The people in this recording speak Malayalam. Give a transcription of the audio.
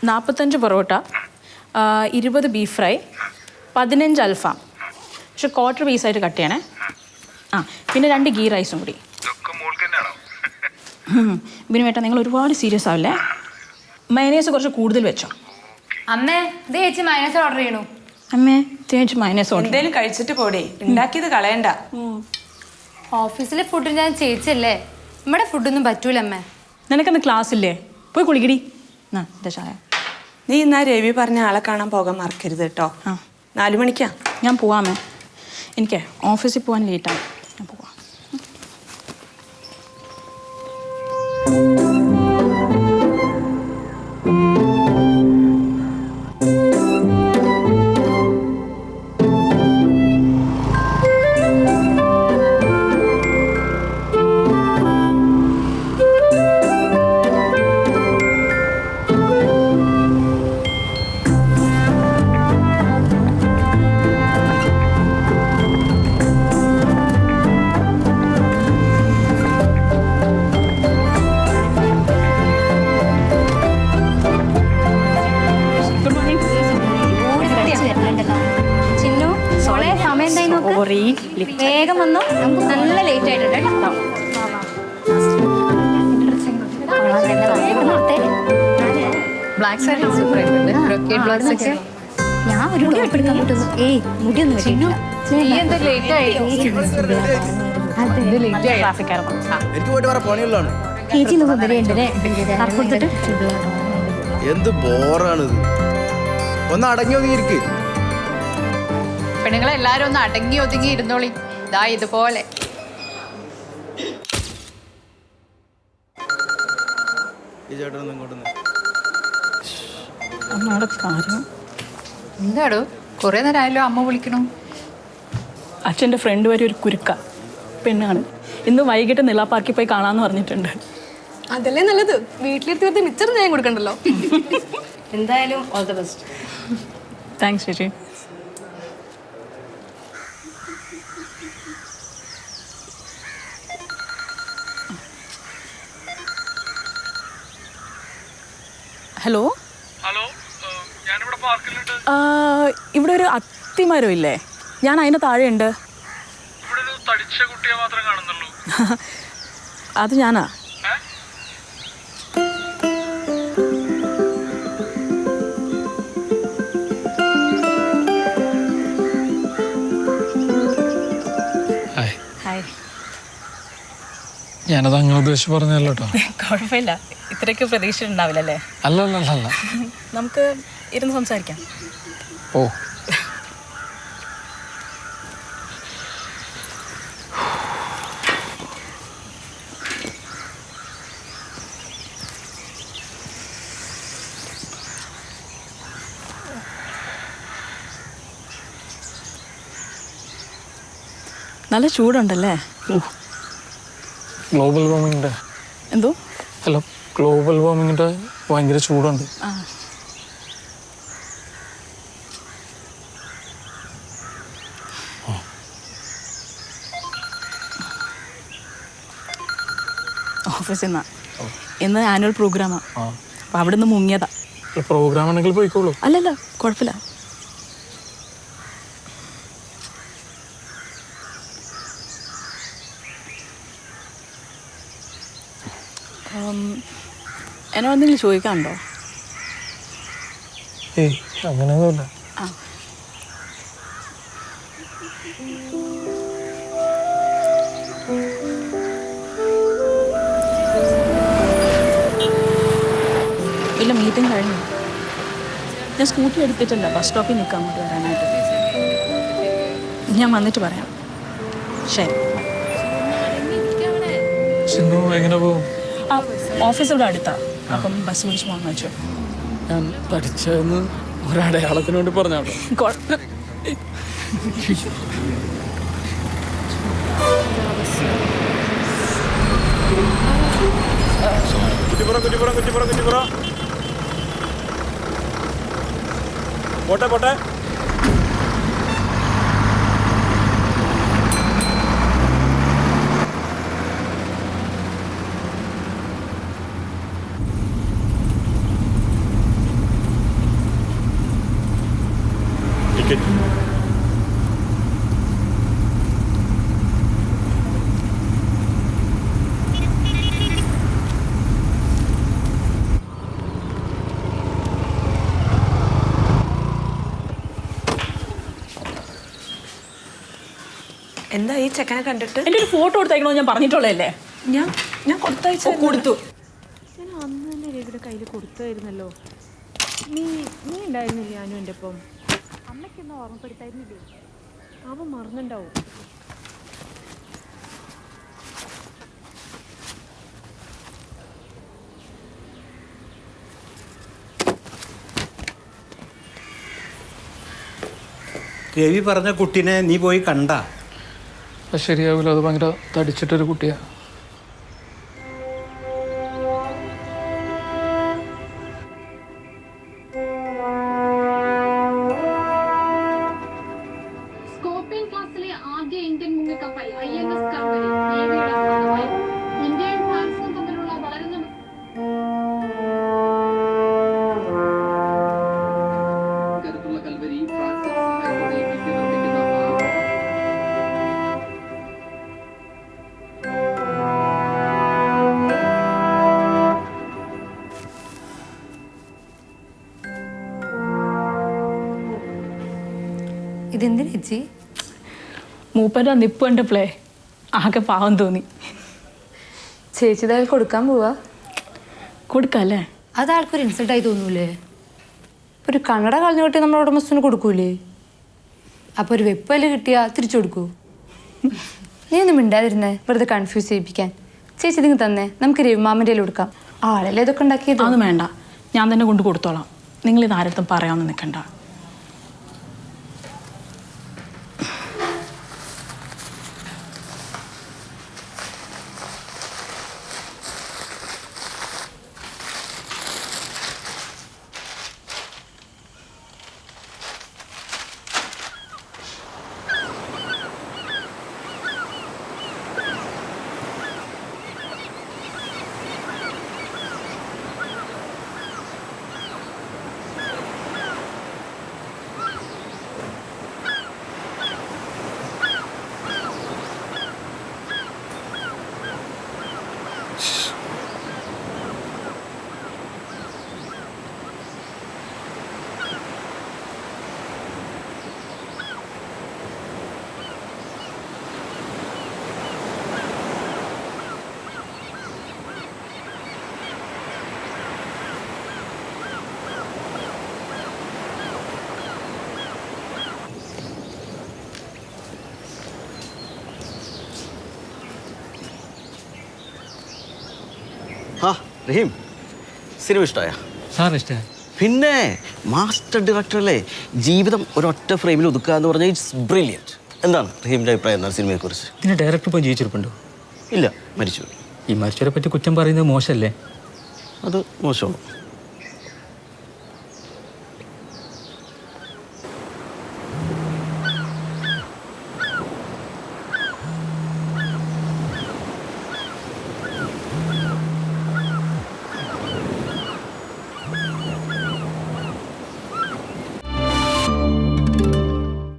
45 പൊറോട്ട, 20 ബീഫ് ഫ്രൈ, 15 അൽഫാം. പക്ഷെ ക്വാർട്ടർ പീസായിട്ട് കട്ട് ചെയ്യണേ. പിന്നെ 2 ഗീ റൈസും കൂടി. ബിനുവേട്ടാ, നിങ്ങൾ ഒരുപാട് സീരിയസ് ആവില്ലേ? മയനേസ് കുറച്ച് കൂടുതൽ വെച്ചോ. അമ്മേ, ഇത് ചേച്ചി മയനേസ് ഓർഡർ ചെയ്യണു. അമ്മേ, ചേച്ചി മയനേസ് ഓർഡർ. എന്തേലും കഴിച്ചിട്ട് പോടേ, ഉണ്ടാക്കിയത് കളയണ്ട. ഓഫീസിലെ ഫുഡ് ഞാൻ ചേച്ചിയല്ലേ, നമ്മുടെ ഫുഡൊന്നും പറ്റൂല അമ്മേ. നിനക്കെന്ന് ക്ലാസ് ഇല്ലേ? പോയി കുളിക്കടി. ചായ. നീ ഇന്നാ രവി പറഞ്ഞ ആളെ കാണാൻ പോകാൻ മറക്കരുത് കേട്ടോ. 4 മണിക്കാ ഞാൻ പോവാമേ. എനിക്ക് ഓഫീസിൽ പോകാൻ ലേറ്റാണ്. ഞാൻ പോവാം. വേഗം വന്നു, നല്ല ലേറ്റ് ആയിട്ടുണ്ട്. ബ്ലാക്ക് സാരി സൂപ്പർ ആയിട്ടുണ്ട്. ഞാൻ ഒരു എടുക്കാൻ പറ്റുന്നു. മുടി ഒന്നും വെച്ചിട്ടില്ല. എന്ത് ബോറാണിത്. ഒന്ന് അടങ്ങി ഒതുങ്ങിയിരിക്ക്. പെണ്ണുങ്ങളെല്ലാരും ഒന്ന് അടങ്ങി ഒതുങ്ങി ഇരുന്നോളി. ഇതാ ഇതുപോലെ. എന്താടോ കുറെ നേരമായല്ലോ അമ്മ വിളിക്കണു. അച്ഛൻ്റെ ഫ്രണ്ട് വരെ ഒരു കുരുക്ക പെണ്ണാണ്. ഇന്ന് വൈകിട്ട് നില പാർക്കിൽ പോയി കാണാമെന്ന് പറഞ്ഞിട്ടുണ്ട്. അതല്ലേ നല്ലത്, വീട്ടിലെത്തി മിച്ചർ ഞാൻ കൊടുക്കണ്ടല്ലോ. എന്തായാലും ഓൾ ദ ബെസ്റ്റ്. താങ്ക്സ് ചേച്ചി. ഹലോ, ഇവിടെ ഒരു അത്തിമരം ഇല്ലേ? ഞാൻ അതിന് താഴെയുണ്ട്. അത് ഞാനാ. ഞാനത് അങ്ങനെ ഉദ്ദേശിച്ച് പറഞ്ഞല്ലോ കേട്ടോ. കുഴപ്പമില്ല, ഇത്രയ്ക്ക് പ്രതീക്ഷിച്ചിട്ടുണ്ടാവില്ലല്ലേ? അല്ല നമുക്ക് ഇരുന്ന് സംസാരിക്കാം. ഓ, നല്ല ചൂടുണ്ടല്ലേ? ഗ്ലോബൽ വാർമിങ്ങിൻ്റെ എന്തോ? അല്ല, ഗ്ലോബൽ വാർമിങ്ങിൻ്റെ ഭയങ്കര ചൂടുണ്ട്. ഓഫീസിൽ നിന്നാ. ഇന്ന് ആനുവൽ പ്രോഗ്രാമാണ്. അപ്പം അവിടെ നിന്ന് മുങ്ങിയതാ. പ്രോഗ്രാം ആണെങ്കിൽ പോയിക്കോളൂ. അല്ലല്ല, കുഴപ്പമില്ല. എന്നോട് എന്തെങ്കിലും ചോദിക്കാനുണ്ടോ? ഏയ്, അങ്ങനെയൊന്നുമില്ല. ഇല്ല, മീറ്റിംഗ് കഴിഞ്ഞു. ഞാൻ സ്കൂട്ടി എടുത്തിട്ടില്ല, ബസ് സ്റ്റോപ്പിൽ നിൽക്കാൻ അങ്ങോട്ട് വരാനായിട്ട്. ഞാൻ വന്നിട്ട് പറയാം. ശരി. സിന്ധു എങ്ങനെ പോകും? ഓഫീസ് ഇവിടെ അടുത്താ, അപ്പം ബസ് വിളിച്ച് പോകാൻ വെച്ചു. ഞാൻ പഠിച്ചതെന്ന് ഒരടയാളത്തിന് വേണ്ടി പറഞ്ഞാട്ടോ. പോട്ടെ. എന്താ ഈ ചെക്കനെ കണ്ടിട്ട്? എൻ്റെ ഒരു ഫോട്ടോ എടുത്തയക്കണോ ഞാൻ പറഞ്ഞിട്ടുള്ളതല്ലേ? ഞാൻ കൊടുത്തയച്ചു. കൊടുത്തു. ഞാൻ അന്ന് തന്നെ രവിയുടെ കയ്യിൽ കൊടുത്തായിരുന്നല്ലോ. നീ ഉണ്ടായിരുന്നില്ലേ ഞാനും എൻ്റെ ഒപ്പം? അമ്മയ്ക്കൊന്നും ഓർമ്മപ്പെടുത്തായിരുന്നില്ലേ? അവൻ മറന്നുണ്ടാവും. രവി പറഞ്ഞ കുട്ടീനെ നീ പോയി കണ്ടാ? അത് ശരിയാവില്ല, അത് ഭയങ്കര തടിച്ചിട്ടൊരു കുട്ടിയാണ്. സ്കോർപിയൻ ക്ലാസ്സിലെ ആദ്യ ഇന്ത്യൻ മുങ്ങിക്കപ്പൽ INS കൽവരി നേവിയുടെ ഭാഗമായി ഇന്ത്യയും ഫ്രാൻസും തമ്മിലുള്ള വളരുന്ന കരുത്തുള്ള കൽവരി ഫ്രാൻസിന്റെ സഹായത്തോടെ ഇന്ത്യ നിർമ്മിക്കുന്ന ഇതെന്തിനാ ചേച്ചി? മൂപ്പൻ്റെ നിപ്പ് കണ്ടപ്പോളേ ആകെ പാവം തോന്നി. ചേച്ചി ഇതായാൽ കൊടുക്കാൻ പോവാ? കൊടുക്കല്ലേ? അത് ആൾക്കൊരു ഇൻസൾട്ടായി തോന്നൂലേ? ഒരു കണ്ണട കളഞ്ഞു കിട്ടി നമ്മുടെ ഉടമസ്ഥന് കൊടുക്കൂലേ? അപ്പോൾ ഒരു വെപ്പല് കിട്ടിയാ തിരിച്ചു കൊടുക്കൂ? നീ ഒന്നും മിണ്ടാതിരുന്നേ, വെറുതെ കൺഫ്യൂസ് ചെയ്യിപ്പിക്കാൻ. ചേച്ചി ഇതിങ്ങ് തന്നെ, നമുക്ക് രവിമാമൻ്റെ കൊടുക്കാം. ആളല്ലേ ഇതൊക്കെ ഉണ്ടാക്കിയത്. അതൊന്നും വേണ്ട, ഞാൻ തന്നെ കൊണ്ട് കൊടുത്തോളാം. നിങ്ങളിത് ആരടുത്തും പറയാമെന്ന് നിൽക്കണ്ട. ആ റഹീം, സിനിമ ഇഷ്ടമായ? സാറിന് ഇഷ്ടമായി? പിന്നെ മാസ്റ്റർ ഡയറക്ടർ അല്ലേ, ജീവിതം ഒരൊറ്റ ഫ്രെയിമിൽ ഒതുക്കുക എന്ന് പറഞ്ഞാൽ ഇറ്റ്സ് ബ്രില്യൻറ്റ്. എന്താണ് റഹീമിൻ്റെ അഭിപ്രായം എന്താണ് സിനിമയെക്കുറിച്ച്? ഇതിന് ഡയറക്ടർ പോയി ജീവിച്ചിരിപ്പുണ്ടോ? ഇല്ല, മരിച്ചു. ഈ മരിച്ചവരെ പറ്റി കുറ്റം പറയുന്നത് മോശമല്ലേ? അത് മോശമാണ്.